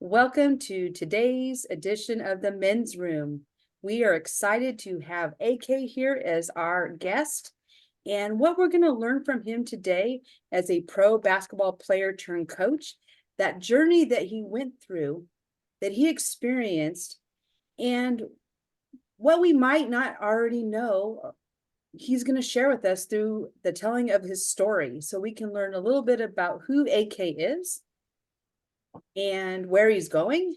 Welcome to today's edition of the Men's Room. We are excited to have AK here as our guest. And what we're going to learn from him today as a pro basketball player turned coach, that journey that he went through, that he experienced, and what we might not already know, he's going to share with us through the telling of his story. So we can learn a little bit about who AK is and where he's going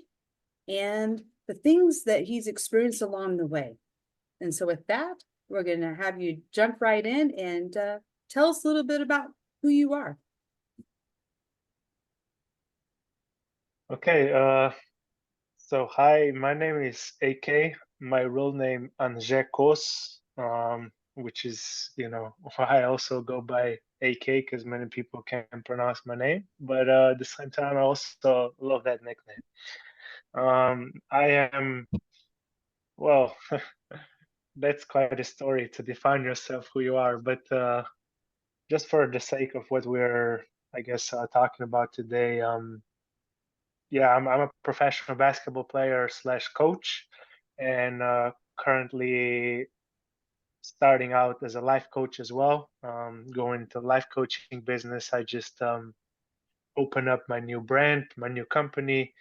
and the things that he's experienced along the way. And so with that, we're going to have you jump right in and tell us a little bit about who you are. Okay, so hi, my name is AK. My real name Anze Kos, which is, why I also go by AK because many people can't pronounce my name. But at the same time, I also love that nickname. I am, well, that's quite a story to define yourself who you are. But just for the sake of what we're, I guess, talking about today, yeah, I'm a professional basketball player slash coach, and currently starting out as a life coach as well. Going into life coaching business. I just opened up my new brand, my new company,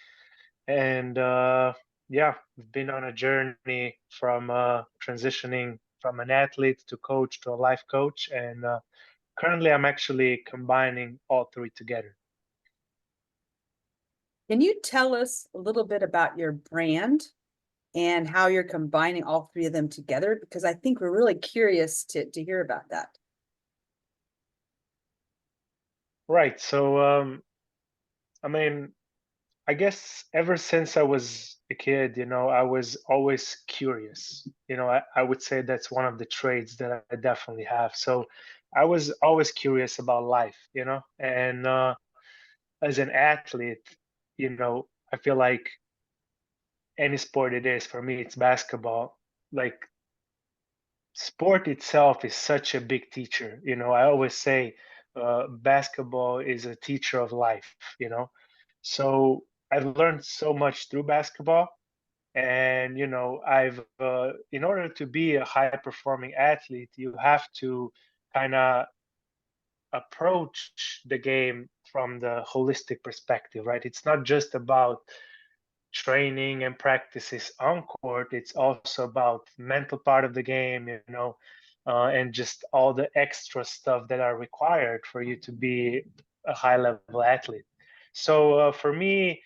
and yeah, I've been on a journey from transitioning from an athlete to coach to a life coach, and currently I'm actually combining all three together. Can you tell us a little bit about your brand and how you're combining all three of them together? Because I think we're really curious to hear about that. Right. So, I mean, I guess ever since I was a kid, I was always curious. I would say that's one of the traits that I definitely have. So I was always curious about life, and as an athlete, I feel like any sport it is, for me, it's basketball. Like, sport itself is such a big teacher. I always say basketball is a teacher of life, So I've learned so much through basketball. And, I've, in order to be a high performing athlete, you have to kind of approach the game from the holistic perspective, right? It's not just about training and practices on court, it's also about mental part of the game, and just all the extra stuff that are required for you to be a high level athlete. So for me,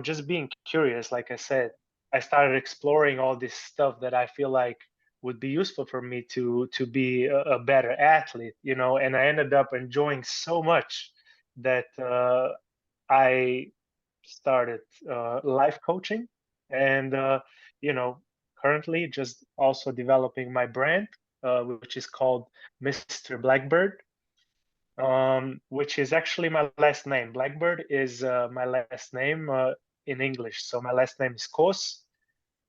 just being curious, like I said, I started exploring all this stuff that I feel like would be useful for me to be a better athlete, and I ended up enjoying so much that I started life coaching, and currently just also developing my brand, which is called Mr. Blackbird, which is actually my last name. Blackbird is my last name in English. So my last name is Kos,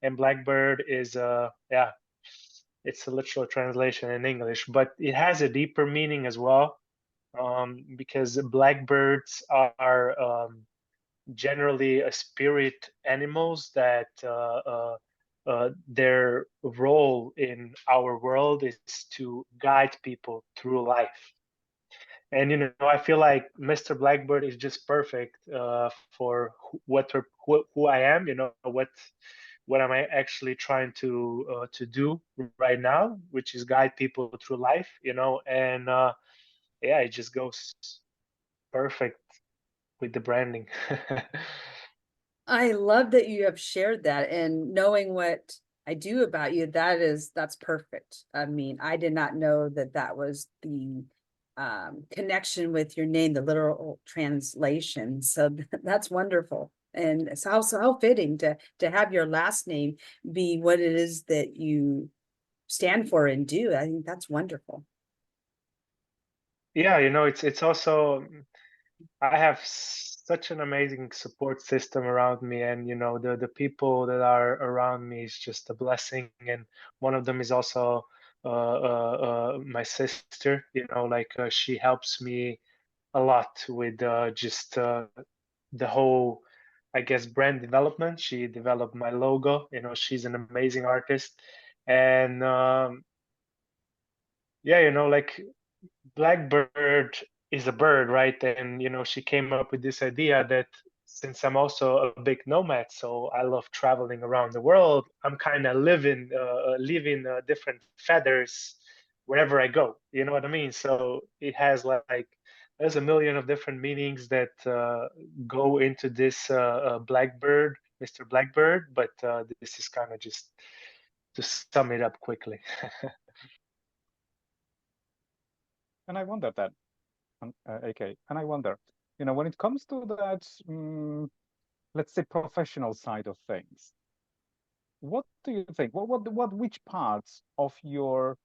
and Blackbird is yeah, it's a literal translation in English, but it has a deeper meaning as well, because blackbirds are generally spirit animals that their role in our world is to guide people through life. And I feel like Mr. Blackbird is just perfect for who I am. What am I actually trying to do right now, which is guide people through life. And yeah, it just goes perfect with the branding. I love that you have shared that, and knowing what I do about you, that's perfect. I mean, I did not know that that was the connection with your name, the literal translation. So that's wonderful. And it's also how fitting to have your last name be what it is that you stand for and do. I think that's wonderful. Yeah, it's also, I have such an amazing support system around me, and the people that are around me is just a blessing. And one of them is also my sister. Like she helps me a lot with just the whole I guess, brand development. She developed my logo. She's an amazing artist. And yeah, like Blackbird is a bird, right? And she came up with this idea that since I'm also a big nomad, so I love traveling around the world, I'm kind of living different feathers wherever I go. You know what I mean? So it has like there's a million of different meanings that go into this Blackbird, Mr. Blackbird, but this is kind of just to sum it up quickly. And I wonder that, AK, and I wonder, when it comes to that, let's say, professional side of things, what do you think? Which parts of your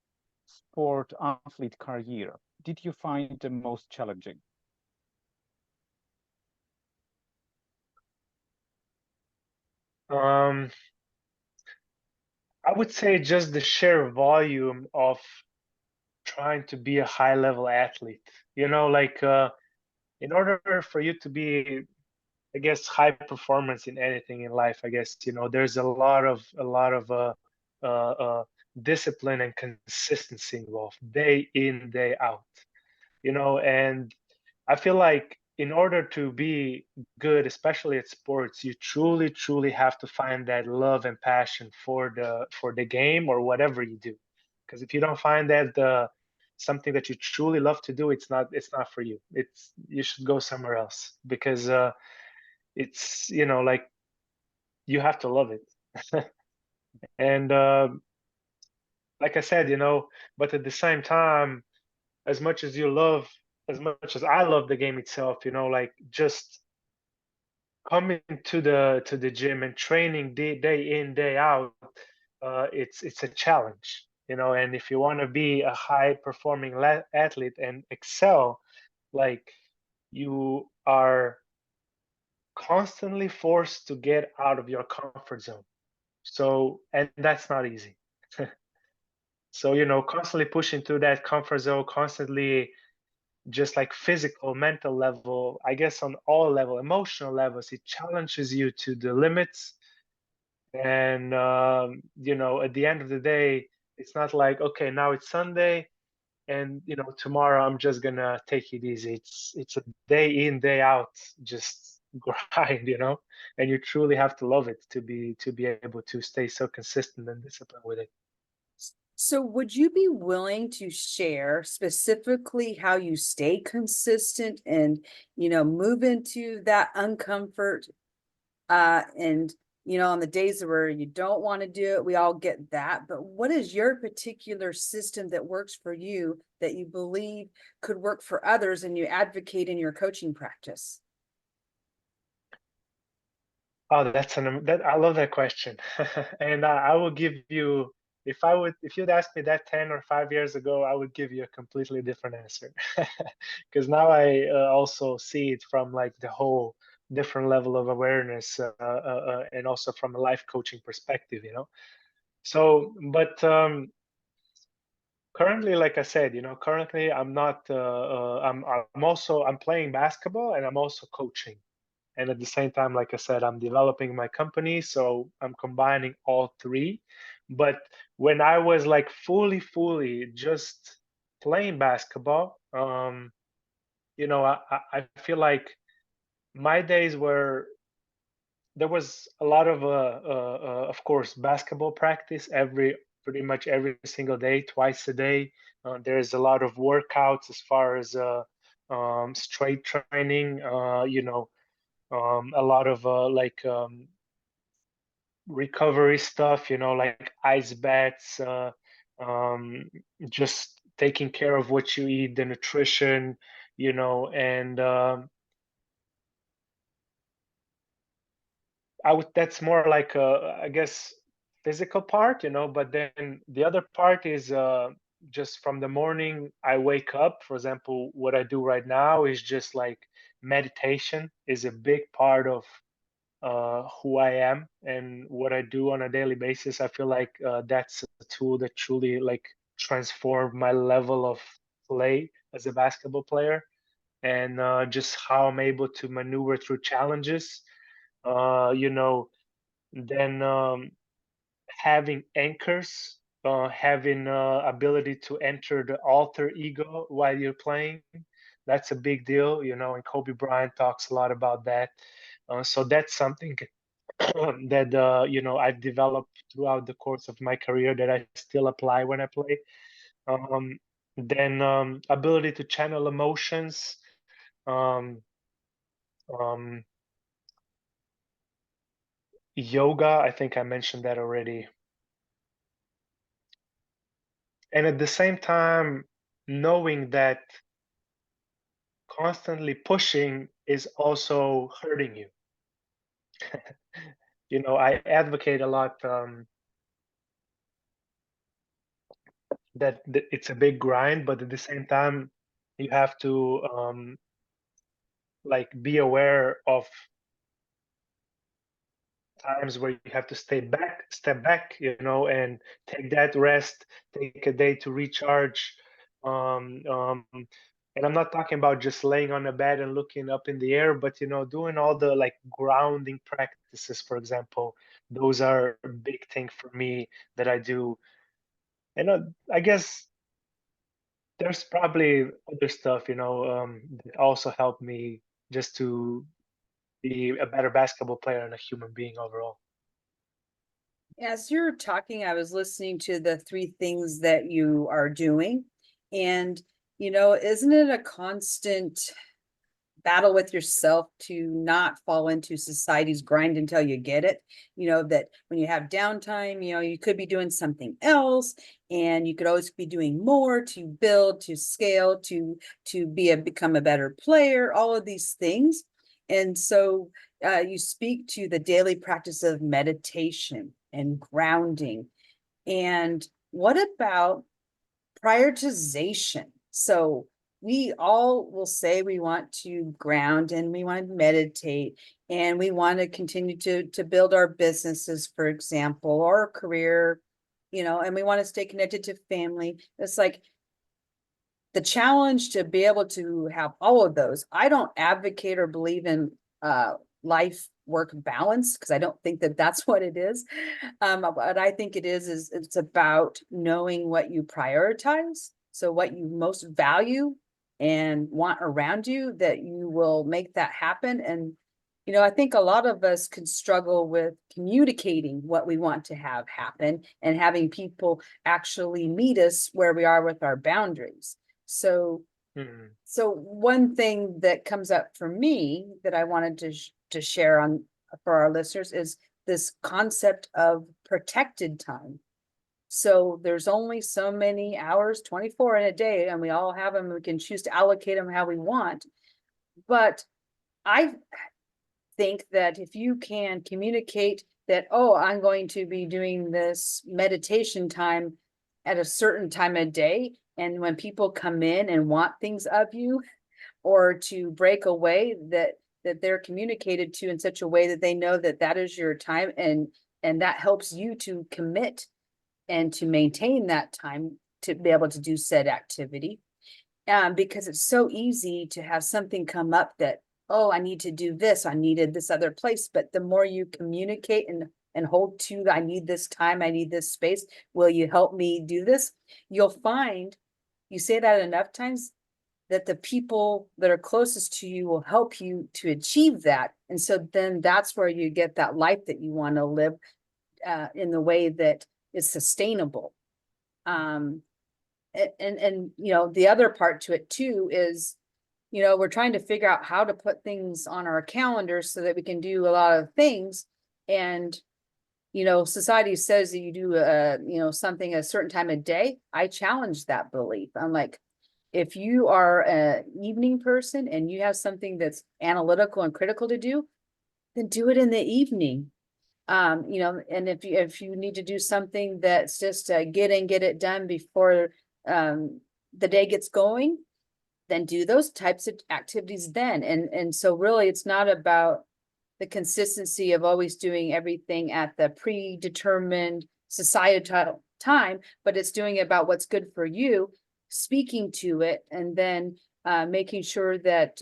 sport athlete career did you find the most challenging? Um, I would say just the sheer volume of trying to be a high level athlete. Like in order for you to be, I guess, high performance in anything in life, I guess, there's a lot of discipline and consistency involved, day in, day out. And I feel like in order to be good, especially at sports, you truly, truly have to find that love and passion for the game or whatever you do. Because if you don't find that something that you truly love to do, it's not for you. You should go somewhere else because it's like you have to love it. And like I said, but at the same time, as much as you love, as much as I love the game itself, like just coming to the gym and training day in day out, it's a challenge. And if you want to be a high performing athlete and excel, like you are constantly forced to get out of your comfort zone. So, and that's not easy. So, constantly pushing through that comfort zone, constantly just like physical, mental level, I guess on all level, emotional levels, it challenges you to the limits. And at the end of the day, it's not like, okay, now it's Sunday, and tomorrow I'm just gonna take it easy. It's a day in, day out, just grind, and you truly have to love it to be able to stay so consistent and disciplined with it. So would you be willing to share specifically how you stay consistent and, move into that uncomfort, and, on the days where you don't want to do it, we all get that. But what is your particular system that works for you that you believe could work for others and you advocate in your coaching practice? Oh, that I love that question. And I will give you, if you'd asked me that 10 or 5 years ago, I would give you a completely different answer. Because now I also see it from like the whole different level of awareness, and also from a life coaching perspective. So, but currently, like I said, currently I'm not, I'm playing basketball and I'm also coaching. And at the same time, like I said, I'm developing my company, so I'm combining all three. But when I was like fully just playing basketball, I feel like my days were there was a lot of course, basketball practice pretty much every single day, twice a day. There's a lot of workouts as far as straight training. A lot of recovery stuff, like ice baths, um, just taking care of what you eat, the nutrition, and that's more like I guess physical part, but then the other part is just from the morning I wake up. For example, what I do right now is just like meditation is a big part of who I am and what I do on a daily basis. I feel like that's a tool that truly like transformed my level of play as a basketball player and just how I'm able to maneuver through challenges. you know, then having anchors, having ability to enter the alter ego while you're playing. That's a big deal, you know, and Kobe Bryant talks a lot about that. So that's something that you know, I've developed throughout the course of my career that I still apply when I play. Um, then ability to channel emotions. Um, um, Yoga, I think I mentioned that already. And at the same time, knowing that constantly pushing is also hurting you. You know, I advocate a lot that it's a big grind, but at the same time, you have to like be aware of times where you have to step back, you know, and take that rest, take a day to recharge. Um, um, and I'm not talking about just laying on a bed and looking up in the air, but you know, doing all the like grounding practices, for example. Those are a big thing for me that I do. And I guess there's probably other stuff, you know, that also help me just to be a better basketball player and a human being overall. As you're talking, I was listening to the three things that you are doing. And, isn't it a constant battle with yourself to not fall into society's grind until you get it? That when you have downtime, you could be doing something else, and you could always be doing more to build, to scale, to become a better player, all of these things. And so you speak to the daily practice of meditation and grounding. And what about prioritization? So we all will say we want to ground and we want to meditate and we want to continue to build our businesses, for example, or a career, and we want to stay connected to family. It's like the challenge to be able to have all of those. I don't advocate or believe in life work balance, because I don't think that that's what it is. What I think it is it's about knowing what you prioritize. So what you most value and want around you, that you will make that happen. And I think a lot of us can struggle with communicating what we want to have happen and having people actually meet us where we are with our boundaries. So Mhm. so one thing that comes up for me that I wanted to share on for our listeners is this concept of protected time. So there's only so many hours, 24 in a day, and we all have them. We can choose to allocate them how we want. But I think that if you can communicate that, oh, I'm going to be doing this meditation time at a certain time of day, and when people come in and want things of you, or to break away, that they're communicated to in such a way that they know that that is your time, and that helps you to commit and to maintain that time to be able to do said activity. Because it's so easy to have something come up that, oh, I need to do this, I needed this other place. But the more you communicate and hold to, I need this time, I need this space, will you help me do this? You'll find you say that enough times that the people that are closest to you will help you to achieve that. And so then that's where you get that life that you want to live in the way that is sustainable. Um, and the other part to it too is, we're trying to figure out how to put things on our calendar so that we can do a lot of things. And society says that you do something a certain time of day. I challenge that belief. I'm like, if you are an evening person and you have something that's analytical and critical to do, then do it in the evening. And if you need to do something that's just get it done before the day gets going, then do those types of activities then. And so really it's not about the consistency of always doing everything at the predetermined societal time, but it's doing about what's good for you, speaking to it, and then making sure that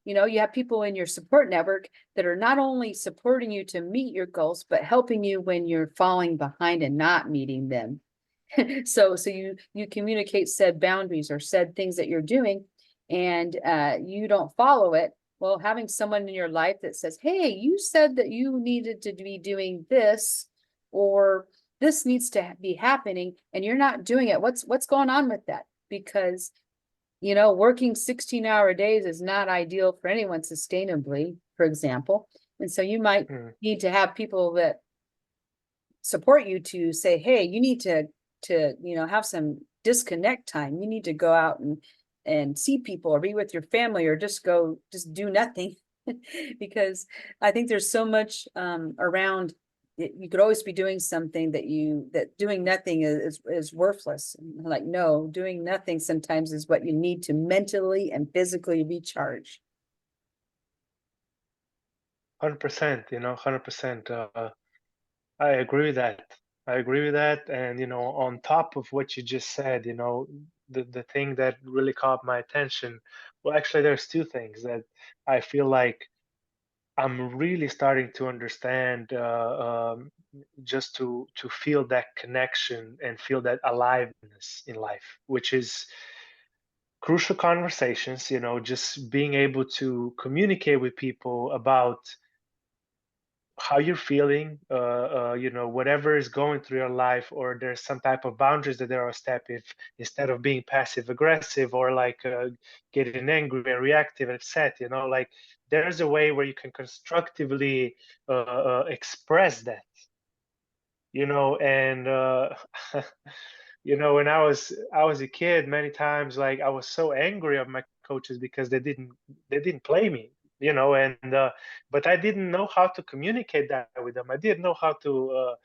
You know, you have people in your support network that are not only supporting you to meet your goals, but helping you when you're falling behind and not meeting them. So you communicate said boundaries or said things that you're doing, and you don't follow it. Well, having someone in your life that says, hey, you said that you needed to be doing this, or this needs to be happening, and you're not doing it. What's going on with that? Because, you know, working 16-hour days is not ideal for anyone sustainably, for example. And so you might need to have people that support you to say, hey, you need to you know, have some disconnect time. You need to go out and see people or be with your family, or just do nothing. Because I think there's so much around it. You could always be doing something that doing nothing is worthless. Like, no, doing nothing sometimes is what you need to mentally and physically recharge. 100%, 100%. I agree with that. I agree with that. And, on top of what you just said, the thing that really caught my attention, well, actually, there's two things that I feel like I'm really starting to understand, just to feel that connection and feel that aliveness in life, which is crucial conversations, just being able to communicate with people about how you're feeling, whatever is going through your life, or there's some type of boundaries that there are step, if instead of being passive aggressive or like getting angry and reactive and upset, like there's a way where you can constructively express that, and when I was a kid, many times, like, I was so angry at my coaches because they didn't play me, and but I didn't know how to communicate that with them. I didn't know how to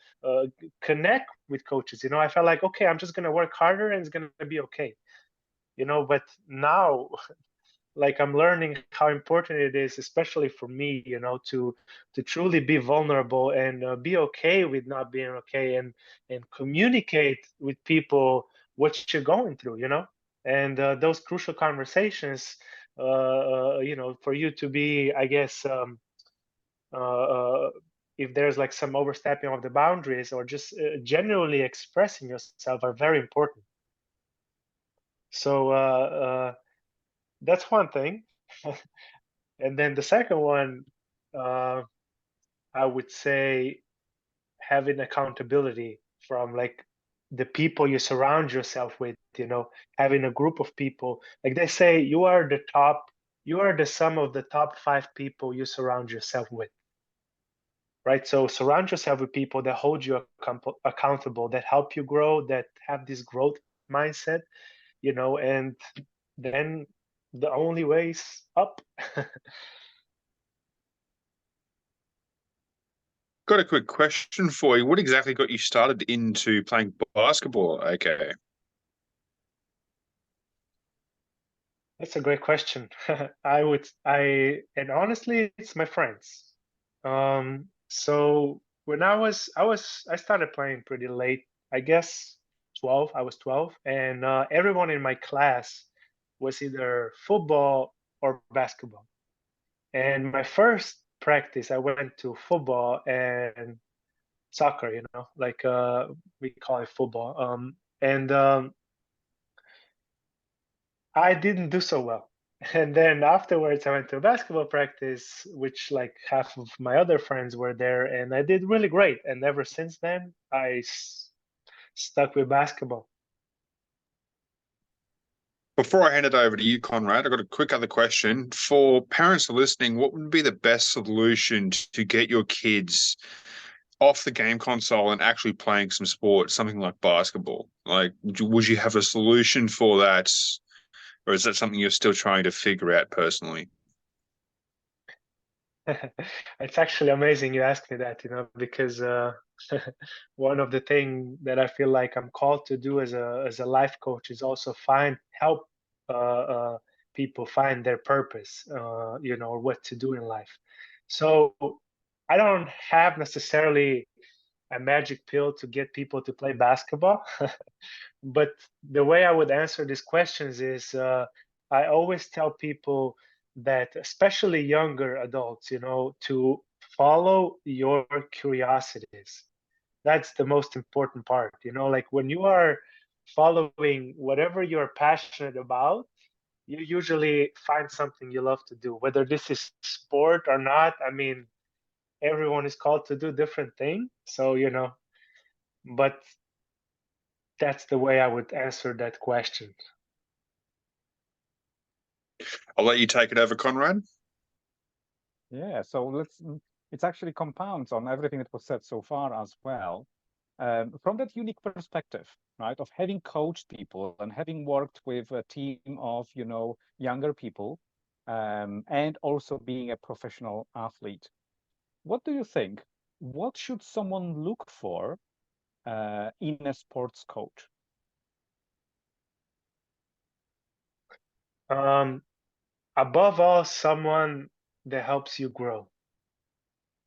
connect with coaches. I felt like, okay, I'm just gonna work harder and it's gonna be okay. But now, like, I'm learning how important it is, especially for me, to truly be vulnerable and be okay with not being okay, and communicate with people what you're going through, and those crucial conversations, for you to be, I guess, if there's like some overstepping of the boundaries, or just genuinely expressing yourself, are very important. So that's one thing. And then the second one, uh, I would say, having accountability from, like, the people you surround yourself with, having a group of people. Like they say, you are the sum of the top 5 people you surround yourself with, right? So surround yourself with people that hold you accountable, that help you grow, that have this growth mindset, and then the only way is up. Got a quick question for you. What exactly got you started into playing basketball? Okay. That's a great question. And honestly, it's my friends. So when I started playing pretty late, I guess 12, I was 12, and everyone in my class was either football or basketball. And my first practice, I went to football and soccer, like we call it football. And I didn't do so well. And then afterwards, I went to a basketball practice, which, like, half of my other friends were there, and I did really great. And ever since then, I stuck with basketball. Before I hand it over to you, Konrad, I've got a quick other question. For parents listening, what would be the best solution to get your kids off the game console and actually playing some sport, something like basketball? Like, would you have a solution for that? Or is that something you're still trying to figure out personally? It's actually amazing you asked me that, because one of the things that I feel like I'm called to do as a life coach is also help people find their purpose, or what to do in life. So I don't have necessarily a magic pill to get people to play basketball, but the way I would answer these questions is, I always tell people that especially younger adults, to follow your curiosities. That's the most important part. Like when you are following whatever you're passionate about, you usually find something you love to do, whether this is sport or not. I mean, everyone is called to do different things. So, but that's the way I would answer that question. I'll let you take it over, Konrad. Yeah, so it's actually compounds on everything that was said so far as well. From that unique perspective, right, of having coached people and having worked with a team of, younger people, and also being a professional athlete, what do you think? What should someone look for in a sports coach? Above all, someone that helps you grow.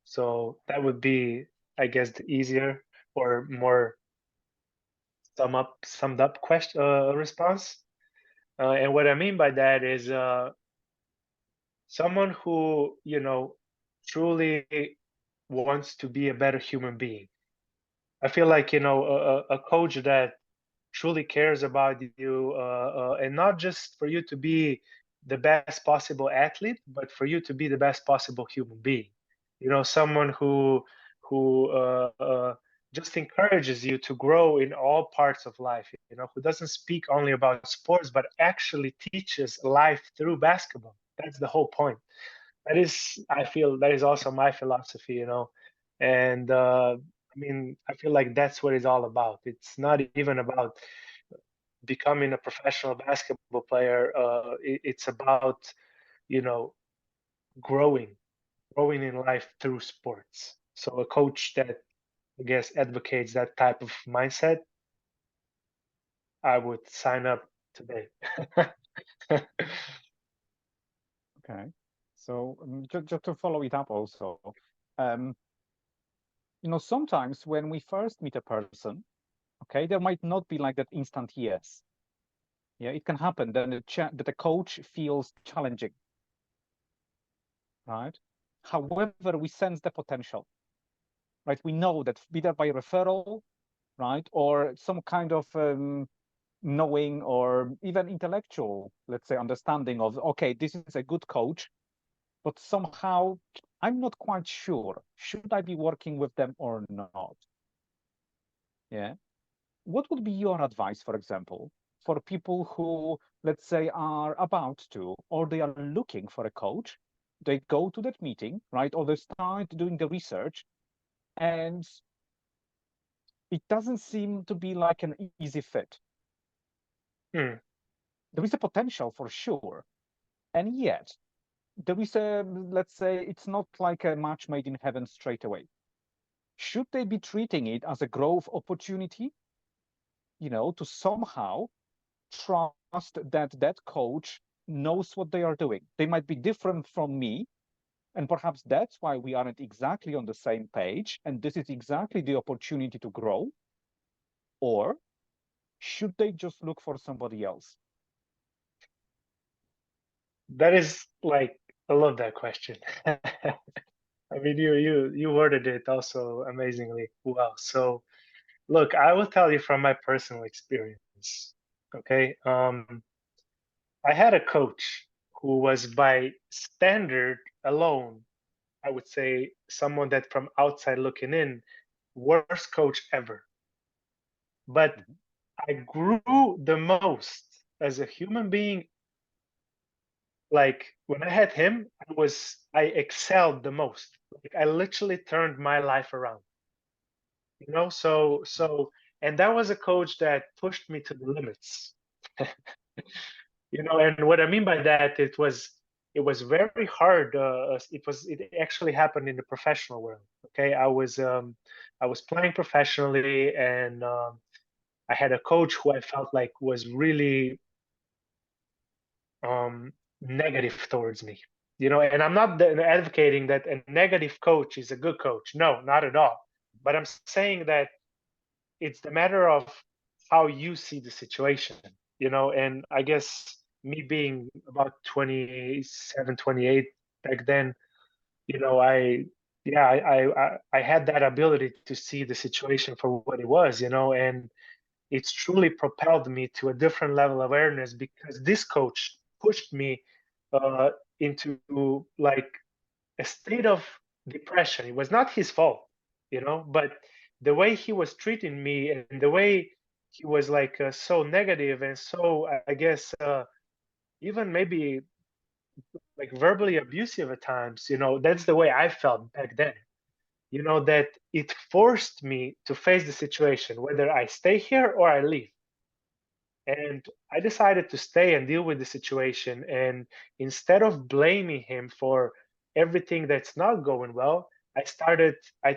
So that would be, I guess, the easier or more summed up question response. And what I mean by that is someone who truly wants to be a better human being. I feel like a coach that truly cares about you, and not just for you to be the best possible athlete, but for you to be the best possible human being. Someone who just encourages you to grow in all parts of life. Who doesn't speak only about sports, but actually teaches life through basketball. That's the whole point. I feel that is also my philosophy. And I mean, I feel like that's what it's all about. It's not even about becoming a professional basketball player. It's about, you know, growing, growing in life through sports. So a coach that, I guess, advocates that type of mindset, I would sign up today. Okay, so just to follow it up also, um, sometimes when we first meet a person, okay, there might not be like that instant yes. Yeah, it can happen that that the coach feels challenging, right? However, we sense the potential, right? We know that either by referral, right, or some kind of knowing or even intellectual, let's say, understanding of, okay, this is a good coach, but somehow I'm not quite sure, should I be working with them or not? Yeah. What would be your advice, for example, for people who, let's say, are about to, or they are looking for a coach? They go to that meeting, right? Or they start doing the research, and it doesn't seem to be like an easy fit. Hmm. There is a potential for sure. And yet, there is let's say, it's not like a match made in heaven straight away. Should they be treating it as a growth opportunity, to somehow trust that that coach knows what they are doing? They might be different from me, and perhaps that's why we aren't exactly on the same page, and this is exactly the opportunity to grow. Or should they just look for somebody else? That is like, I love that question. I mean, you worded it also amazingly well. So, look, I will tell you from my personal experience. Okay, I had a coach who was, by standard alone, I would say, someone that from outside looking in, worst coach ever. But Mhm. I grew the most as a human being. Like when I had him, I excelled the most. Like I literally turned my life around. And that was a coach that pushed me to the limits. And what I mean by that, it was very hard. It actually happened in the professional world. Okay, I was playing professionally, and I had a coach who I felt like was really negative towards me. And I'm not advocating that a negative coach is a good coach. No, not at all. But I'm saying that it's the matter of how you see the situation. And I guess me being about 27, 28 back then, I had that ability to see the situation for what it was, and it's truly propelled me to a different level of awareness because this coach pushed me uh, into like a state of depression. It was not his fault, but the way he was treating me and the way he was like so negative and so, I guess, even maybe like verbally abusive at times, that's the way I felt back then. That it forced me to face the situation, whether I stay here or I leave. And I decided to stay and deal with the situation. And instead of blaming him for everything that's not going well, I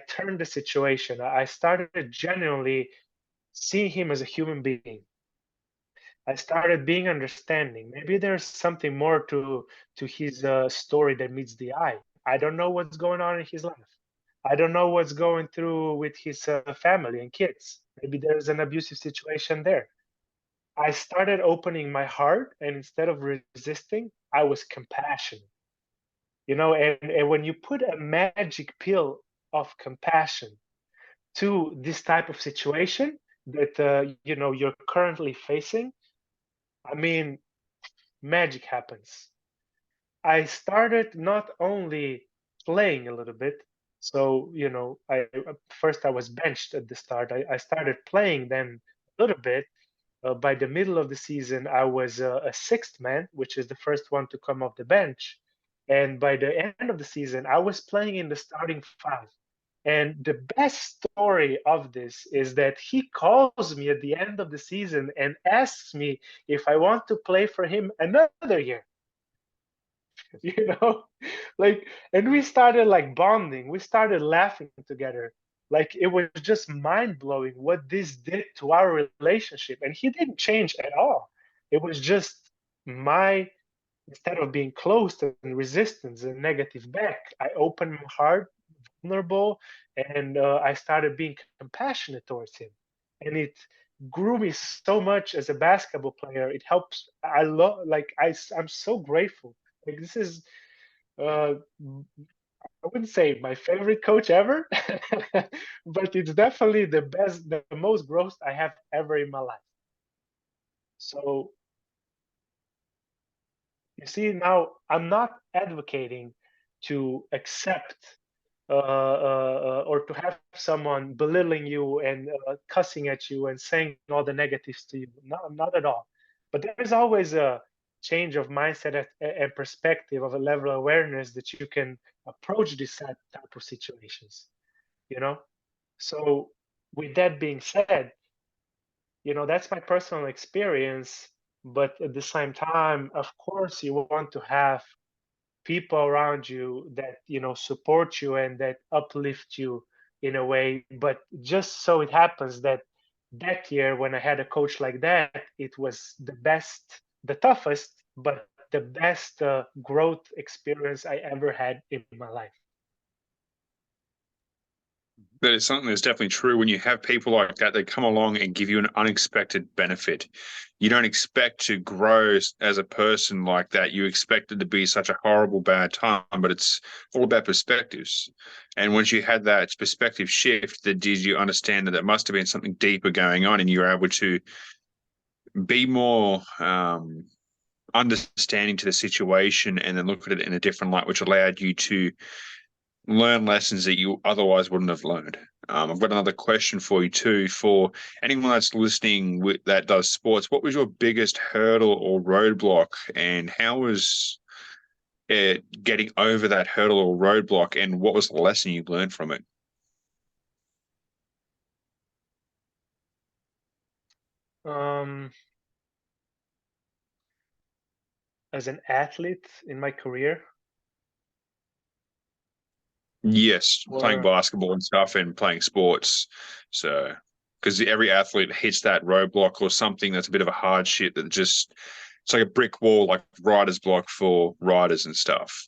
turned the situation. I started genuinely seeing him as a human being. I started being understanding. Maybe there's something more to his story that meets the eye. I don't know what's going on in his life. I don't know what's going through with his family and kids. Maybe there's an abusive situation there. I started opening my heart, and instead of resisting, I was compassionate. And when you put a magic pill of compassion to this type of situation that you're currently facing, I mean, magic happens. I started not only playing a little bit, so I first I was benched at the start. I started playing then a little bit. By the middle of the season, I was a sixth man, which is the first one to come off the bench. And by the end of the season, I was playing in the starting five. And the best story of this is that he calls me at the end of the season and asks me if I want to play for him another year. you know like, and we started like bonding, we started laughing together. Like, it was just mind-blowing what this did to our relationship, and he didn't change at all. It was just my, instead of being closed and resistance and negative back, I opened my heart, vulnerable, and I started being compassionate towards him. And it grew me so much as a basketball player. It helps. I love, like, I'm so grateful. Like, this is, I wouldn't say my favorite coach ever, but it's definitely the best, the most growth I have ever in my life. So you see, now I'm not advocating to accept or to have someone belittling you and cussing at you and saying all the negatives to you. Not at all. But there is always a change of mindset and perspective, of a level of awareness that you can approach this type of situations. You know. So with that being said, that's my personal experience. But at the same time, of course, you want to have people around you that support you and that uplift you in a way. But just so it happens that that year, when I had a coach like that, it was the best, the toughest, but the best growth experience I ever had in my life. That is something that's definitely true. When you have people like that, they come along and give you an unexpected benefit. You don't expect to grow as a person like that. You expect it to be such a horrible, bad time, but it's all about perspectives. And once you had that perspective shift, that did you understand that there must have been something deeper going on, and you were able to be more understanding to the situation and then look at it in a different light, which allowed you to learn lessons that you otherwise wouldn't have learned. I've got another question for you too. For anyone that's listening that does sports, what was your biggest hurdle or roadblock, and how was it getting over that hurdle or roadblock, and what was the lesson you learned from it? As an athlete in my career, Yes, playing or basketball and stuff and playing sports. So, because every athlete hits that roadblock or something that's a bit of a hardship that just, it's like a brick wall, like writer's block for writers and stuff.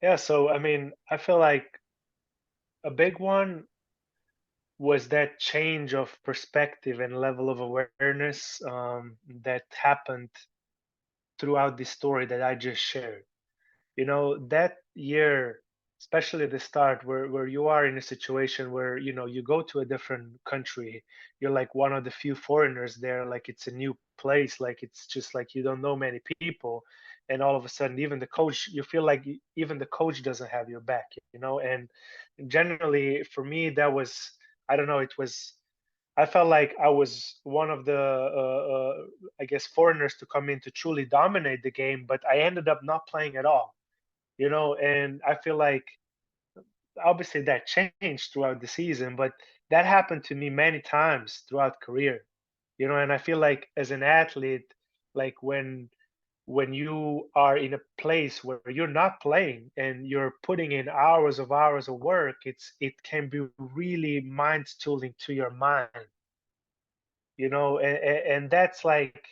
yeah. So I mean, I feel like a big one was that change of perspective and level of awareness that happened throughout this story that I just shared. That year, especially at the start, where you are in a situation where, you go to a different country, you're like one of the few foreigners there, like it's a new place, like it's just like you don't know many people. And all of a sudden, even the coach, you feel like even the coach doesn't have your back, and generally for me, that was, I don't know, I felt like I was one of the, I guess, foreigners to come in to truly dominate the game, but I ended up not playing at all, and I feel like obviously that changed throughout the season, but that happened to me many times throughout career, and I feel like as an athlete, like when you are in a place where you're not playing and you're putting in hours of work, it can be really mind stooling to your mind, and that's like,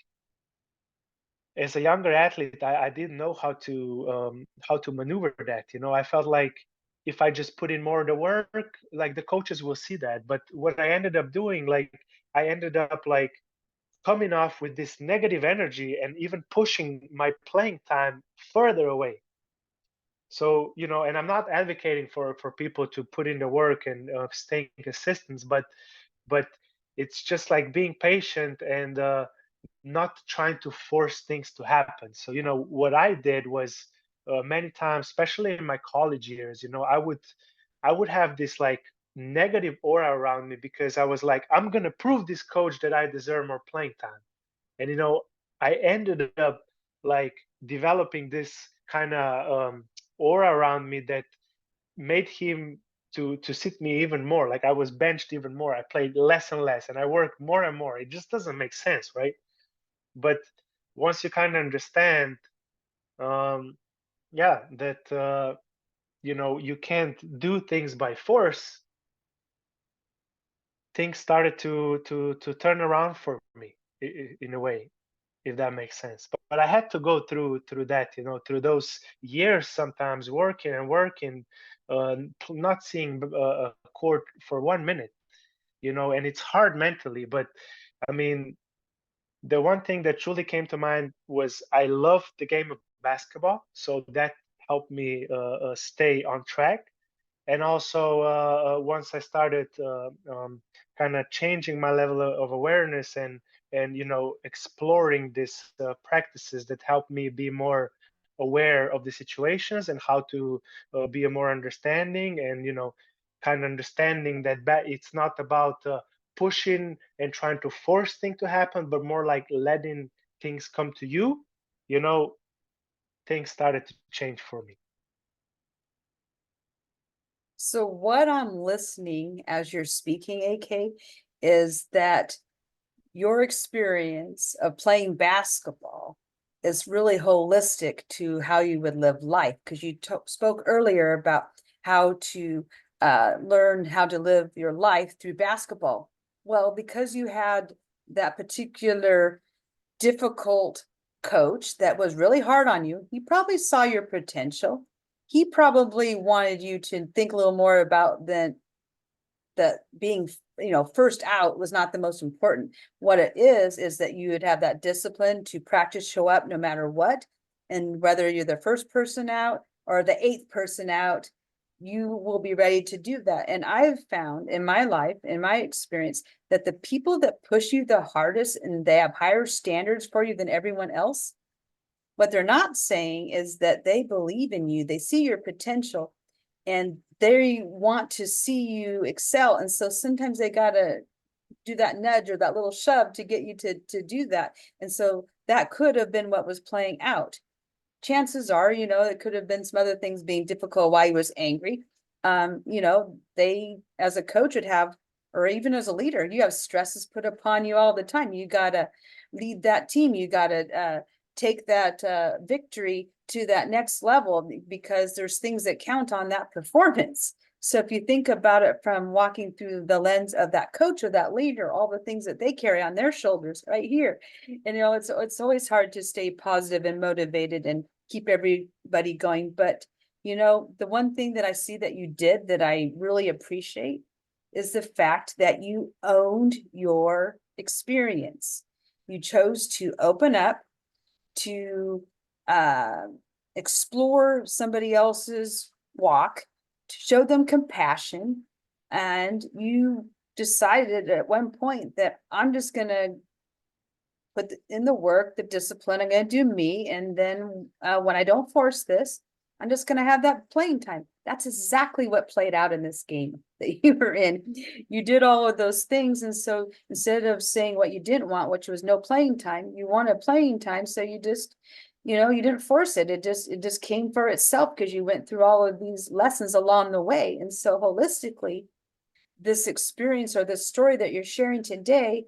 as a younger athlete, I didn't know how to maneuver that. I felt like if I just put in more of the work, like the coaches will see that. But what I ended up doing, like I ended up like coming off with this negative energy and even pushing my playing time further away. So, and I'm not advocating for people to put in the work and stay consistent, but it's just like being patient and not trying to force things to happen. So, what I did was many times, especially in my college years, I would have this like negative aura around me because I was like, I'm gonna prove this coach that I deserve more playing time. And I ended up like developing this kind of aura around me that made him to sit me even more. Like I was benched even more. I played less and less, and I worked more and more. It just doesn't make sense, right? But once you kind of understand, um, yeah, that you can't do things by force, things started to turn around for me in a way, if that makes sense. But I had to go through that, through those years, sometimes working and working, not seeing a court for 1 minute, and it's hard mentally. But I mean, the one thing that truly came to mind was I love the game of basketball, so that helped me stay on track. And also, once I started kind of changing my level of awareness and exploring these practices that help me be more aware of the situations and how to be a more understanding, and kind of understanding that it's not about pushing and trying to force things to happen, but more like letting things come to you. you know Things started to change for me. So what I'm listening as you're speaking, AK, is that your experience of playing basketball is really holistic to how you would live life, because you spoke earlier about how to learn how to live your life through basketball. Well, because you had that particular difficult coach that was really hard on you, he probably saw your potential. He probably wanted you to think a little more about that being, first out was not the most important. What it is that you would have that discipline to practice, show up no matter what. And whether you're the first person out or the eighth person out, you will be ready to do that. And I've found in my life, in my experience, that the people that push you the hardest and they have higher standards for you than everyone else, what they're not saying is that they believe in you, they see your potential, and they want to see you excel. And so sometimes they gotta do that nudge or that little shove to get you to do that. And so that could have been what was playing out. Chances are, it could have been some other things being difficult while he was angry. They, as a coach, would have, or even as a leader, you have stresses put upon you all the time. You gotta lead that team. You gotta take that victory to that next level, because there's things that count on that performance. So if you think about it from walking through the lens of that coach or that leader, all the things that they carry on their shoulders right here, and it's always hard to stay positive and motivated and keep everybody going. But the one thing that I see that you did that I really appreciate is the fact that you owned your experience. You chose to open up. to explore somebody else's walk, to show them compassion. And you decided at one point that I'm just going to put in the work, the discipline, I'm going to do me. And then when I don't force this, I'm just going to have that playing time. That's exactly what played out in this game that you were in. You did all of those things. And so instead of saying what you didn't want, which was no playing time, you wanted playing time. So you just, you know, you didn't force it. It just came for itself because you went through all of these lessons along the way. And so holistically, this experience or this story that you're sharing today,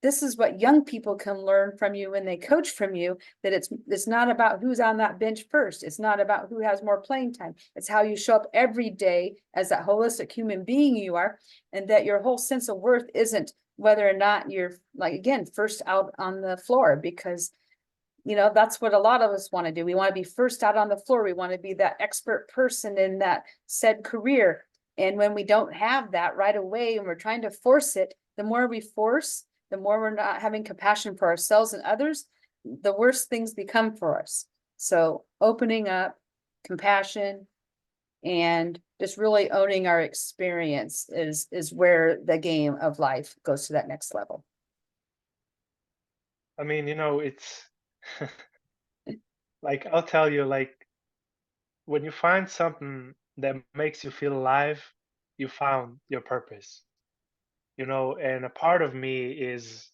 this is what young people can learn from you when they coach from you, that it's not about who's on that bench first. It's not about who has more playing time. It's how you show up every day as that holistic human being you are, and that your whole sense of worth isn't whether or not you're, like, again, first out on the floor, because you know, that's what a lot of us want to do. We want to be first out on the floor. We want to be that expert person in that said career. And when we don't have that right away and we're trying to force it, the more we force, the more we're not having compassion for ourselves and others, the worse things become for us. So opening up, compassion, and just really owning our experience is where the game of life goes to that next level. I mean, you know, it's like, I'll tell you, like, when you find something that makes you feel alive, you found your purpose, you know. And a part of me is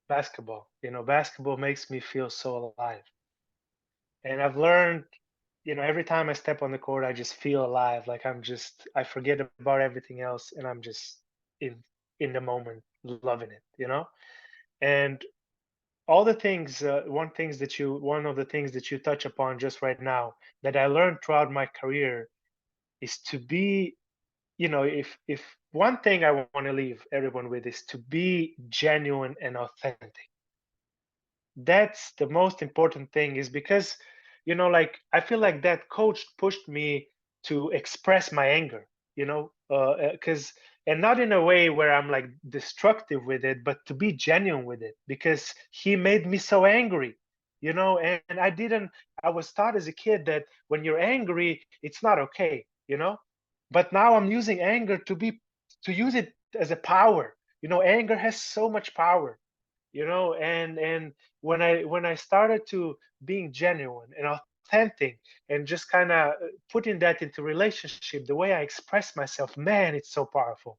basketball. You know, basketball makes me feel so alive. And I've learned, you know, every time I step on the court, I just feel alive. Like I forget about everything else and I'm just in in the moment, loving it, you know. And all the things, one of the things that you touch upon just right now that I learned throughout my career is to be, you know, if one thing I want to leave everyone with is to be genuine and authentic. That's the most important thing, is because, you know, like, I feel like that coach pushed me to express my anger, you know, because and not in a way where I'm like destructive with it, but to be genuine with it, because he made me so angry, you know. And I was taught as a kid that when you're angry it's not okay, you know. But now I'm using anger to use it as a power. You know, anger has so much power, you know. And when I started to being genuine and authentic and just kind of putting that into relationship, the way I express myself, man, it's so powerful,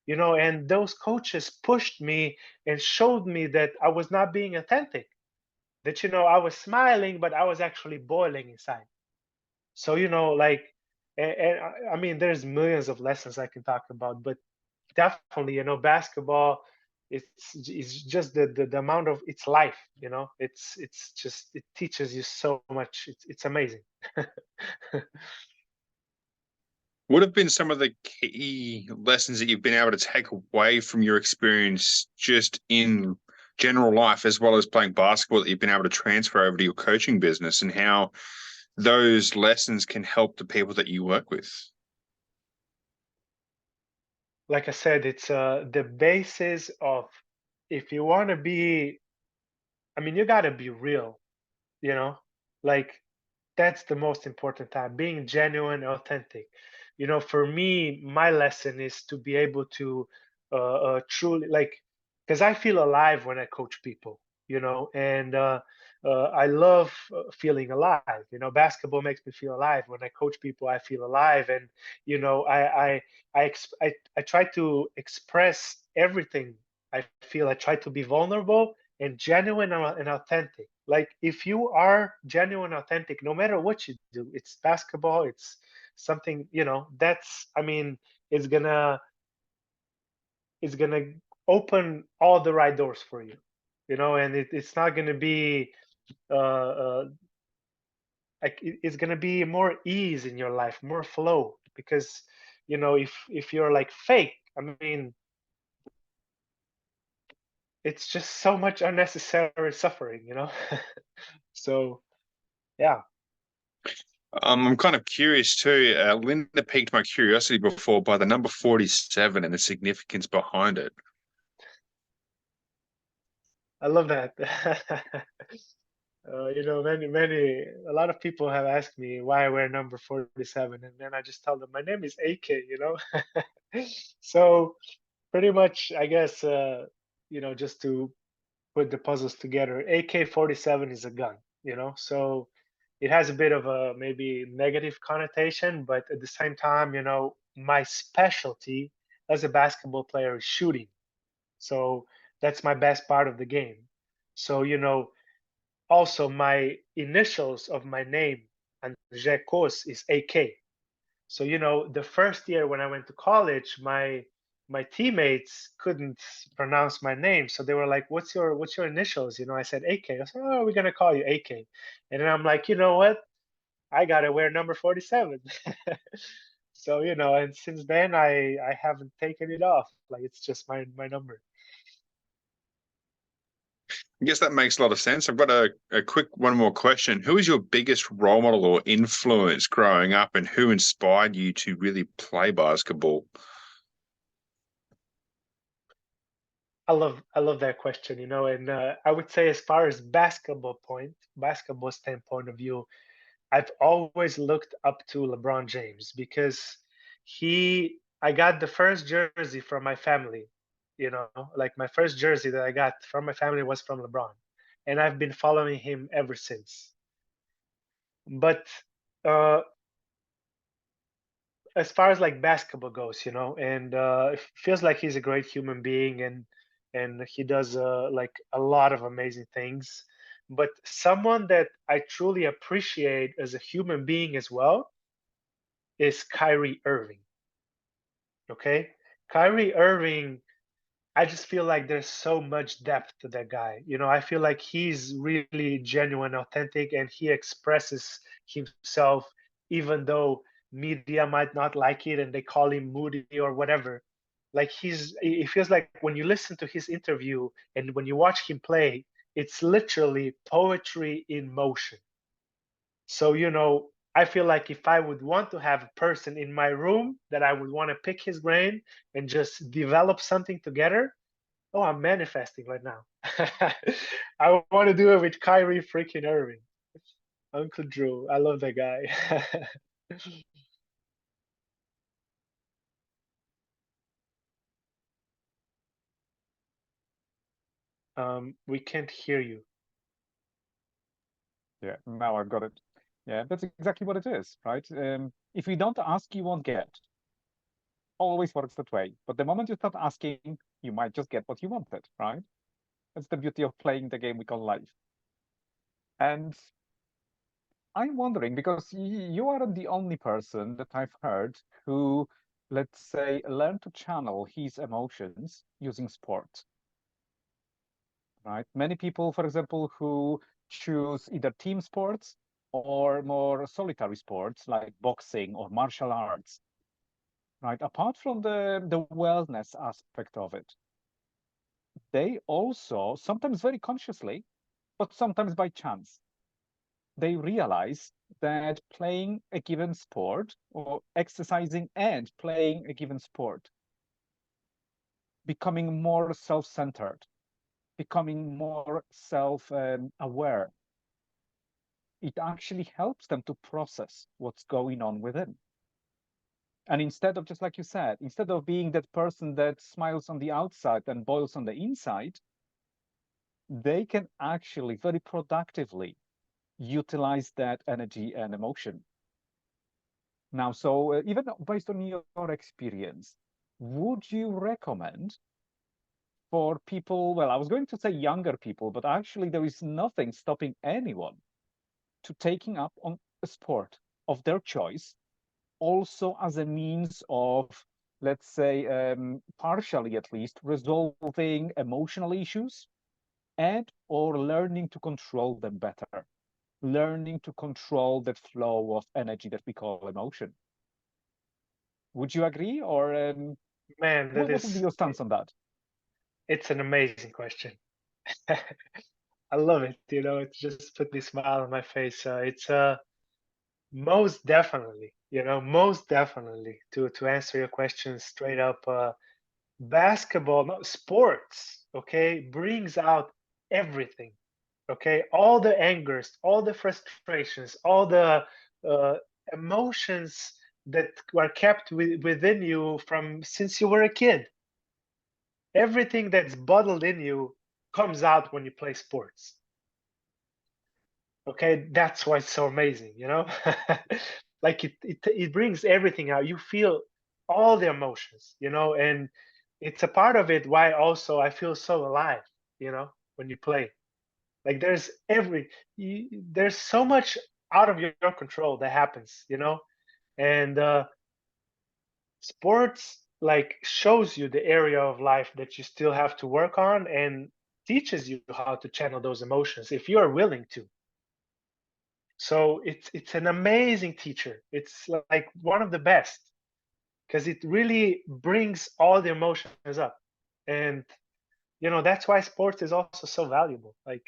you know. And those coaches pushed me and showed me that I was not being authentic, that, you know, I was smiling but I was actually boiling inside. So, you know, like, and I mean, there's millions of lessons I can talk about, but definitely, you know, basketball, it's just the amount of its life, you know. It's just, it teaches you so much. It's amazing. What have been some of the key lessons that you've been able to take away from your experience just in general life, as well as playing basketball, that you've been able to transfer over to your coaching business, and how those lessons can help the people that you work with? Like I said, it's the basis of, if you want to be, I mean, you got to be real, you know. Like, that's the most important time, being genuine, authentic. You know, for me, my lesson is to be able to truly, like, because I feel alive when I coach people, you know. And I love feeling alive. You know, basketball makes me feel alive. When I coach people, I feel alive. And, you know, I try to express everything I feel. I try to be vulnerable and genuine and authentic. Like, if you are genuine, authentic, no matter what you do, it's basketball, it's something, you know, that's, I mean, it's gonna it's gonna open all the right doors for you, you know. And it's not gonna be like, it's gonna be more ease in your life, more flow, because, you know, if you're like fake, I mean, it's just so much unnecessary suffering, you know. So yeah. I'm kind of curious too. Linda piqued my curiosity before by the number 47 and the significance behind it. I love that. a lot of people have asked me why I wear number 47, and then I just tell them my name is AK, So pretty much, I guess, just to put the puzzles together, AK-47 is a gun, so it has a bit of a maybe negative connotation, but at the same time, my specialty as a basketball player is shooting. So that's my best part of the game. So, also my initials of my name, Anze Kos, is AK. So, the first year when I went to college, my teammates couldn't pronounce my name. So they were like, what's your initials? I said AK. I said, oh, we're gonna call you AK. And then I'm like, you know what? I gotta wear number 47. So, and since then I haven't taken it off. Like it's just my number. I guess that makes a lot of sense. I've got a quick one more question. Who is your biggest role model or influence growing up, and who inspired you to really play basketball? I love that question, and I would say as far as basketball standpoint of view, I've always looked up to LeBron James because I got the first jersey from my family, like my first jersey that I got from my family was from LeBron, and I've been following him ever since. But uh, as far as like basketball goes, and it feels like he's a great human being, and he does like a lot of amazing things. But someone that I truly appreciate as a human being as well is Kyrie Irving. Okay, Kyrie Irving, I just feel like there's so much depth to that guy. I feel like he's really genuine, authentic, and he expresses himself, even though media might not like it and they call him moody or whatever. Like it feels like when you listen to his interview and when you watch him play, it's literally poetry in motion. So, I feel like if I would want to have a person in my room that I would want to pick his brain and just develop something together, oh, I'm manifesting right now. I want to do it with Kyrie freaking Irving. Uncle Drew. I love that guy. We can't hear you. Yeah, now I've got it. Yeah, that's exactly what it is, right? If you don't ask, you won't get. Always works that way. But the moment you start asking, you might just get what you wanted, right? That's the beauty of playing the game we call life. And I'm wondering, because you aren't the only person that I've heard who, let's say, learned to channel his emotions using sport, right? Many people, for example, who choose either team sports or more solitary sports like boxing or martial arts, right? Apart from the wellness aspect of it, they also, sometimes very consciously, but sometimes by chance, they realize that playing a given sport or exercising and playing a given sport, becoming more self-centered, becoming more self-aware, it actually helps them to process what's going on within. And instead of, just like you said, instead of being that person that smiles on the outside and boils on the inside, they can actually very productively utilize that energy and emotion. Now, so even based on your experience, would you recommend for people, well, I was going to say younger people, but actually there is nothing stopping anyone to taking up on a sport of their choice, also as a means of, let's say, partially at least, resolving emotional issues and or learning to control them better, learning to control that flow of energy that we call emotion. Would you agree, or Man, what would be your stance on that? it's an amazing question. I love it. It just put me smile on my face. It's most definitely, most definitely to answer your question straight up. Basketball, no, sports, okay, brings out everything. Okay, all the angers, all the frustrations, all the emotions that were kept within you from since you were a kid. Everything that's bottled in you comes out when you play sports. Okay, that's why it's so amazing, you know? Like it brings everything out. You feel all the emotions, you know, and it's a part of it why also I feel so alive, you know, when you play. Like there's so much out of your control that happens, you know, and sports like shows you the area of life that you still have to work on and teaches you how to channel those emotions if you are willing to. So it's an amazing teacher. It's like one of the best because it really brings all the emotions up, and you know that's why sports is also so valuable. Like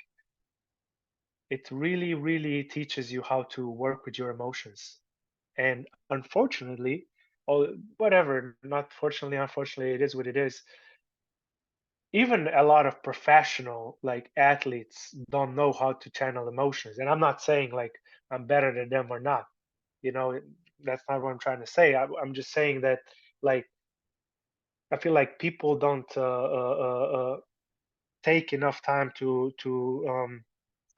it really teaches you how to work with your emotions. And unfortunately, or whatever, not fortunately, unfortunately, it is what it is. Even a lot of professional like athletes don't know how to channel emotions. And I'm not saying like I'm better than them or not. You know, that's not what I'm trying to say. I'm just saying that like I feel like people don't take enough time to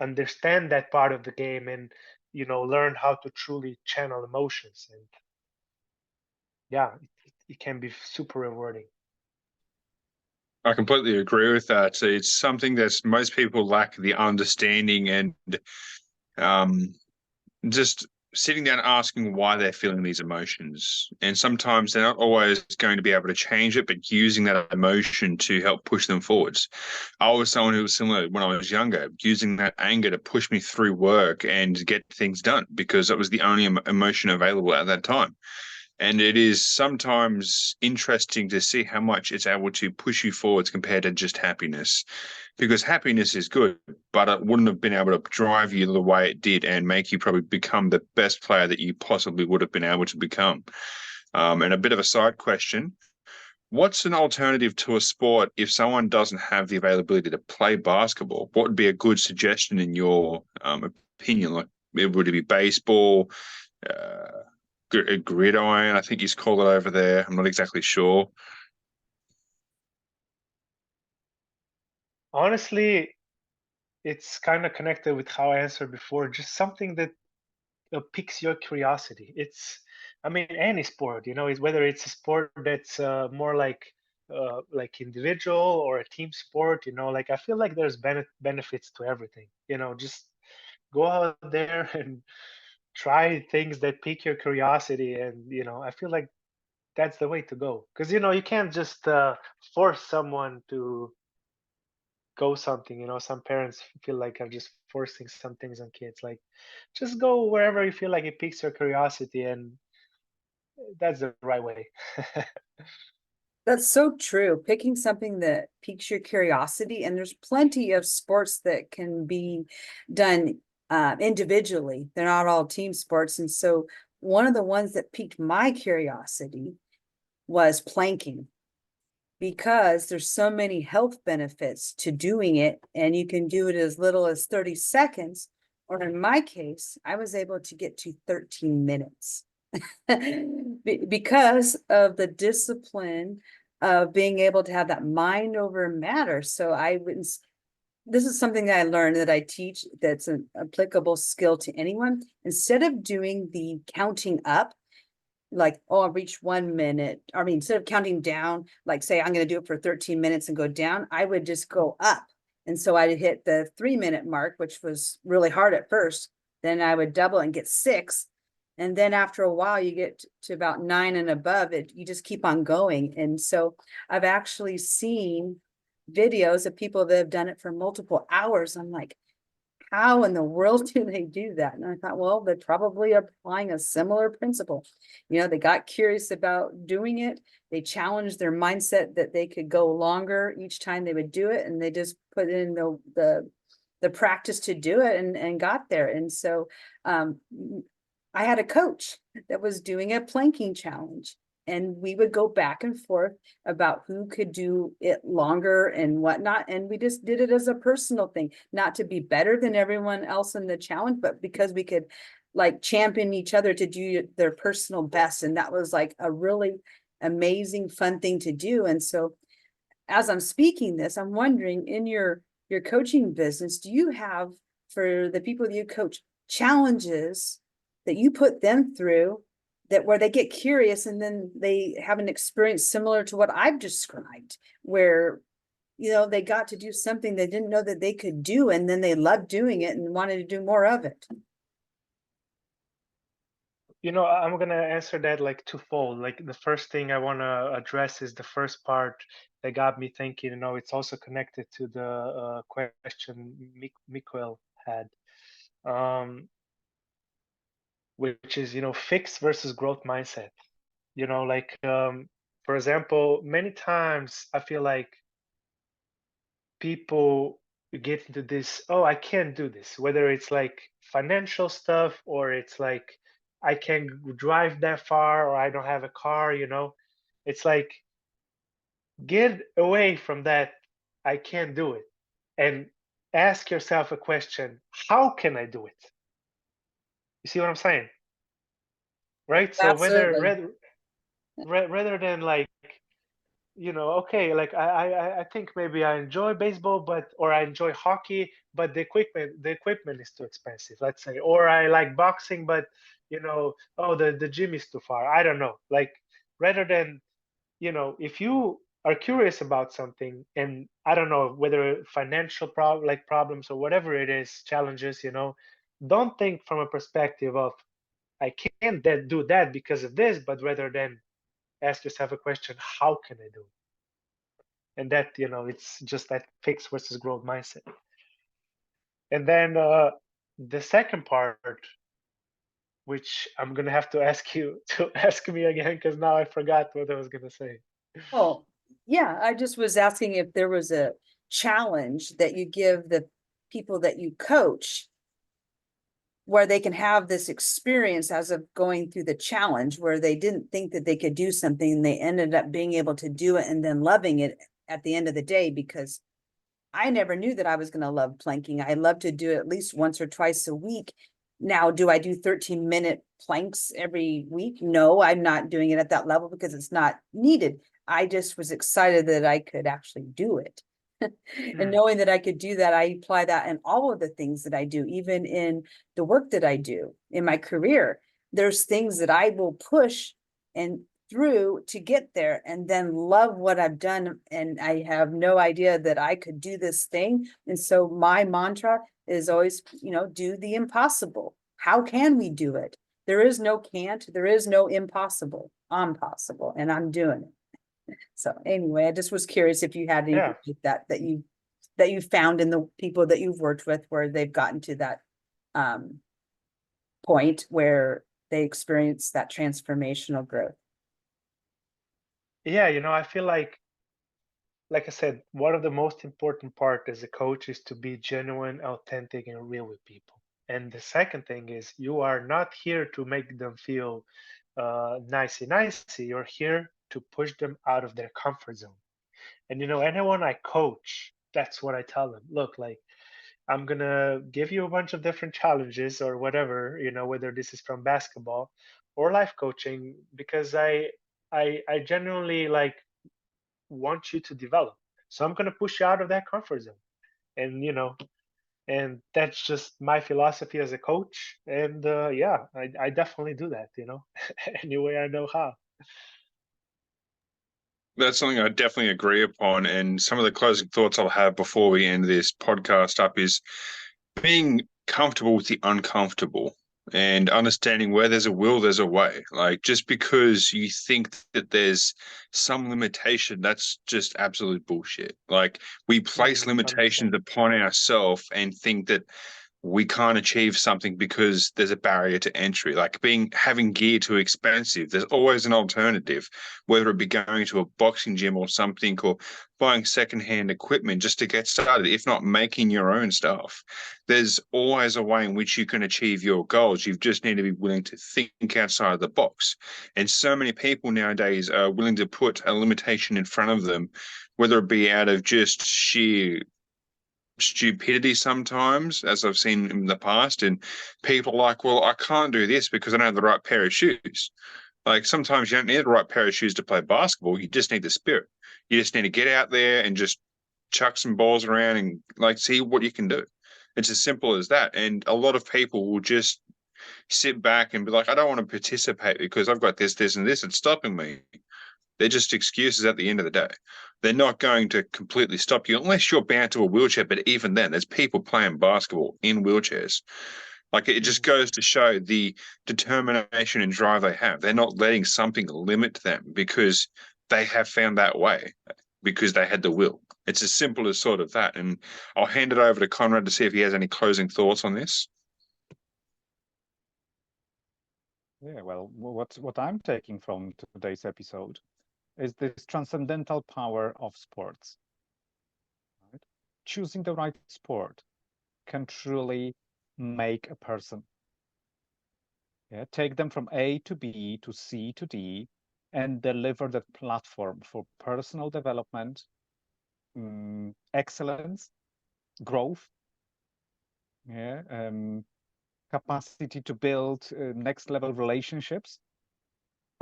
understand that part of the game and you know learn how to truly channel emotions. And yeah, it can be super rewarding. I completely agree with that. So it's something that most people lack the understanding and um, just sitting down asking why they're feeling these emotions. And sometimes they're not always going to be able to change it, but using that emotion to help push them forwards. I was someone who was similar when I was younger, using that anger to push me through work and get things done because it was the only emotion available at that time. And it is sometimes interesting to see how much it's able to push you forwards compared to just happiness. Because happiness is good, but it wouldn't have been able to drive you the way it did and make you probably become the best player that you possibly would have been able to become. And a bit of a side question. What's an alternative to a sport if someone doesn't have the availability to play basketball? What would be a good suggestion in your opinion? Like, would it be baseball? Uh, a gridiron, I think you call it over there. I'm not exactly sure. Honestly, it's kind of connected with how I answered before. Just something that piques your curiosity. It's, I mean, any sport, you know, is whether it's a sport that's more like individual or a team sport. You know, like I feel like there's benefits to everything. You know, just go out there and try things that pique your curiosity, and you know, I feel like that's the way to go. Because you know, you can't just force someone to go something. You know, some parents feel like are just forcing some things on kids. Like just go wherever you feel like it piques your curiosity, and that's the right way. That's so true. Picking something that piques your curiosity, and there's plenty of sports that can be done individually. They're not all team sports. And so one of the ones that piqued my curiosity was planking, because there's so many health benefits to doing it, and you can do it as little as 30 seconds. Or in my case, I was able to get to 13 minutes because of the discipline of being able to have that mind over matter. So I wouldn't, this is something that I learned that I teach that's an applicable skill to anyone. Instead of doing the counting up, like, oh, I'll reach 1 minute. I mean, instead of counting down, like say, I'm going to do it for 13 minutes and go down, I would just go up. And so I'd hit the 3 minute mark, which was really hard at first. Then I would double and get 6. And then after a while, you get to about 9 and above it, you just keep on going. And so I've actually seen videos of people that have done it for multiple hours. I'm like, how in the world do they do that? And I thought, well, they're probably applying a similar principle. You know, they got curious about doing it. They challenged their mindset that they could go longer each time they would do it. And they just put in the practice to do it and got there. And so I had a coach that was doing a planking challenge. and we would go back and forth about who could do it longer and whatnot. And we just did it as a personal thing, not to be better than everyone else in the challenge, but because we could like champion each other to do their personal best. And that was like a really amazing, fun thing to do. And so as I'm speaking this, I'm wondering, in your coaching business, do you have, for the people that you coach, challenges that you put them through that where they get curious and then they have an experience similar to what I've described, where they got to do something they didn't know that they could do, and then they loved doing it and wanted to do more of it? I'm going to answer that like twofold. Like the first thing I want to address is the first part that got me thinking. It's also connected to the question Mikeul had, which is, fixed versus growth mindset. For example, many times I feel like people get into this, oh, I can't do this, whether it's like financial stuff or it's like I can't drive that far or I don't have a car. It's like, get away from that, I can't do it, and ask yourself a question: how can I do it? You see what I'm saying? Right? So Absolutely. rather than like, okay, like I think maybe I enjoy baseball, or I enjoy hockey, but the equipment is too expensive, let's say, or I like boxing, but oh, the gym is too far. I don't know. Like, rather than, if you are curious about something, and I don't know whether financial problems or whatever it is, challenges, don't think from a perspective of I can't do that because of this, but rather than ask yourself a question: how can I do it? And that, it's just that fixed versus growth mindset. And then the second part, which I'm gonna have to ask you to ask me again, because now I forgot what I was gonna say. Oh, yeah, I just was asking if there was a challenge that you give the people that you coach where they can have this experience as of going through the challenge, where they didn't think that they could do something and they ended up being able to do it and then loving it at the end of the day. Because I never knew that I was going to love planking. I love to do it at least once or twice a week. Now, do I do 13-minute planks every week? No, I'm not doing it at that level because it's not needed. I just was excited that I could actually do it. And knowing that I could do that, I apply that in all of the things that I do, even in the work that I do in my career. There's things that I will push and through to get there, and then love what I've done. And I have no idea that I could do this thing. And so my mantra is always, do the impossible. How can we do it? There is no can't, there is no impossible. I'm possible, and I'm doing it. So anyway, I just was curious if you had anything Yeah. like that you found in the people that you've worked with, where they've gotten to that point where they experience that transformational growth. Yeah, I feel like I said, one of the most important part as a coach is to be genuine, authentic, and real with people. And the second thing is, you are not here to make them feel nicey. You're here to push them out of their comfort zone. And anyone I coach, that's what I tell them. Look, like, I'm gonna give you a bunch of different challenges or whatever, whether this is from basketball or life coaching, because I genuinely like want you to develop. So I'm gonna push you out of that comfort zone. And and that's just my philosophy as a coach. And yeah, I definitely do that, any way I know how. That's something I definitely agree upon. And some of the closing thoughts I'll have before we end this podcast up is being comfortable with the uncomfortable and understanding where there's a will, there's a way. Like, just because you think that there's some limitation, that's just absolute bullshit. Like, we place 100%. limitations upon ourselves and think that we can't achieve something because there's a barrier to entry. Like having gear too expensive, there's always an alternative, whether it be going to a boxing gym or something, or buying secondhand equipment just to get started, if not making your own stuff. There's always a way in which you can achieve your goals. You just need to be willing to think outside of the box. And so many people nowadays are willing to put a limitation in front of them, whether it be out of just sheer stupidity sometimes, as I've seen in the past, and people are like, well, I can't do this because I don't have the right pair of shoes. Like, sometimes you don't need the right pair of shoes to play basketball. You just need the spirit. You just need to get out there and just chuck some balls around and like see what you can do. It's as simple as that. And a lot of people will just sit back and be like, I don't want to participate because I've got this, this, and this. It's stopping me. They're just excuses at the end of the day. They're not going to completely stop you unless you're bound to a wheelchair. But even then, there's people playing basketball in wheelchairs. Like, it just goes to show the determination and drive they have. They're not letting something limit them because they have found that way, because they had the will. It's as simple as sort of that. And I'll hand it over to Konrad to see if he has any closing thoughts on this. Yeah, well, what I'm taking from today's episode is this transcendental power of sports. Right? Choosing the right sport can truly make a person. Yeah, take them from A to B to C to D and deliver that platform for personal development, excellence, growth, yeah, capacity to build next level relationships,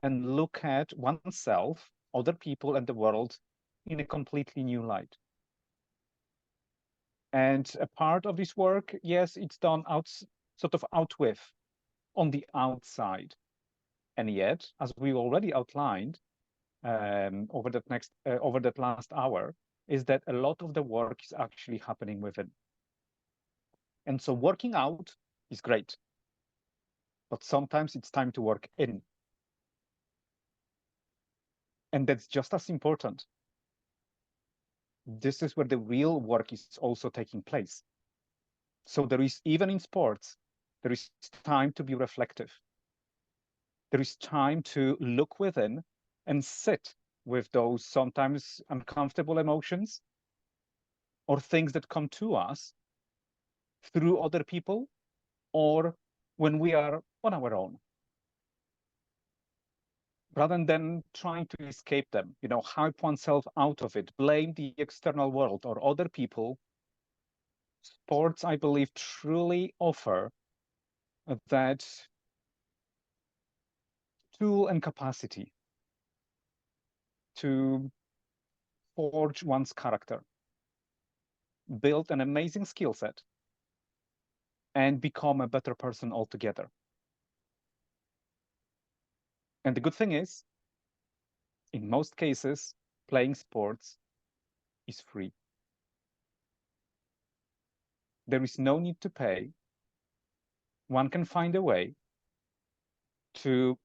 and look at oneself, other people, and the world in a completely new light. And a part of this work, yes, it's done sort of out with, on the outside. And yet, as we already outlined over that last hour, is that a lot of the work is actually happening within. And so working out is great, but sometimes it's time to work in. And that's just as important. This is where the real work is also taking place. So there is, even in sports, there is time to be reflective. There is time to look within and sit with those sometimes uncomfortable emotions or things that come to us through other people or when we are on our own. Rather than trying to escape them, hype oneself out of it, blame the external world or other people, sports, I believe, truly offer that tool and capacity to forge one's character, build an amazing skill set, and become a better person altogether. And the good thing is, in most cases, playing sports is free. There is no need to pay. One can find a way to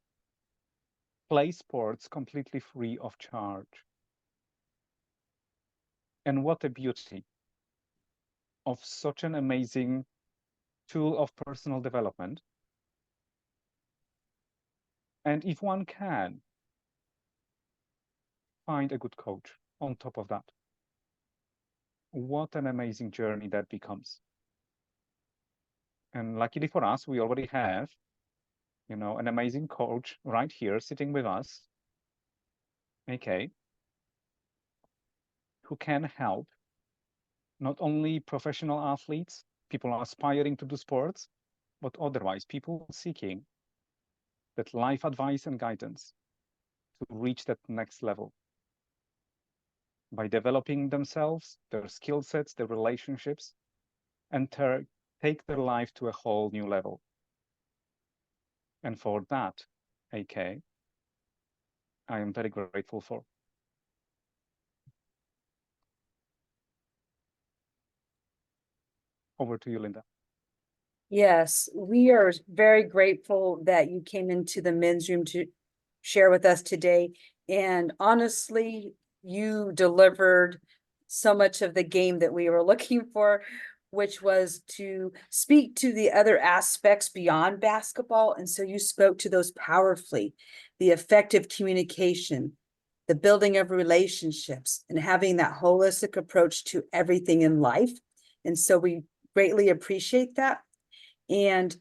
play sports completely free of charge. And what a beauty of such an amazing tool of personal development. And if one can find a good coach on top of that, what an amazing journey that becomes. And luckily for us, we already have, an amazing coach right here sitting with us, okay, who can help not only professional athletes, people aspiring to do sports, but otherwise people seeking that life advice and guidance to reach that next level by developing themselves, their skill sets, their relationships, and take their life to a whole new level. And for that, AK, I am very grateful for. Over to you, Linda. Yes, we are very grateful that you came into the men's room to share with us today. And honestly, you delivered so much of the game that we were looking for. which was to speak to the other aspects beyond basketball. And so you spoke to those powerfully, the effective communication, the building of relationships, and having that holistic approach to everything in life. And so we greatly appreciate that. And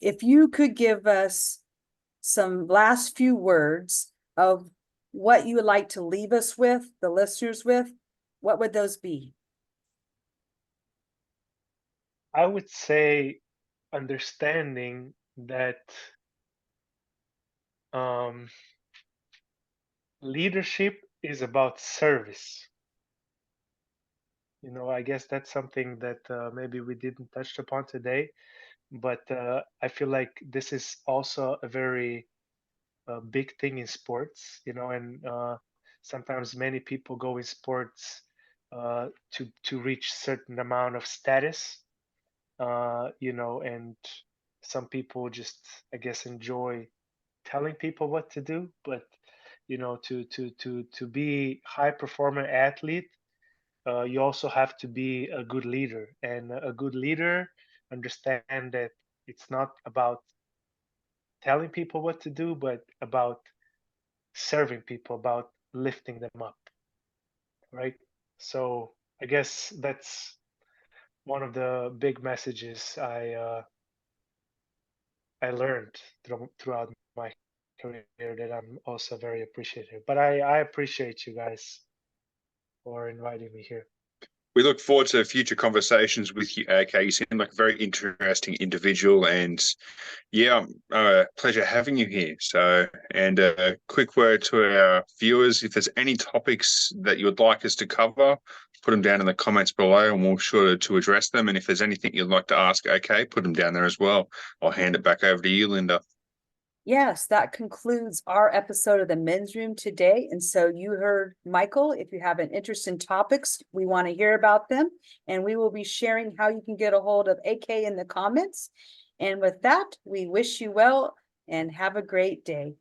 if you could give us some last few words of what you would like to leave us with, the listeners with, what would those be? I would say understanding that um, leadership is about service. I guess that's something that maybe we didn't touch upon today, but I feel like this is also a very big thing in sports, and sometimes many people go in sports to reach certain amount of status, and some people just, I guess, enjoy telling people what to do, but to be high performer athlete, you also have to be a good leader, and a good leader understand that it's not about telling people what to do, but about serving people, about lifting them up, right? So I guess that's one of the big messages I learned throughout my career that I'm also very appreciative. But I appreciate you guys for inviting me here. We look forward to future conversations with you, AK. You seem like a very interesting individual, and yeah, pleasure having you here. So, and a quick word to our viewers: if there's any topics that you would like us to cover, put them down in the comments below, and we'll sure to address them. And if there's anything you'd like to ask AK, put them down there as well. I'll hand it back over to you, Linda. Yes, that concludes our episode of the Men's Room today. And so you heard Mikeul. If you have an interest in topics, we want to hear about them. And we will be sharing how you can get a hold of AK in the comments. And with that, we wish you well and have a great day.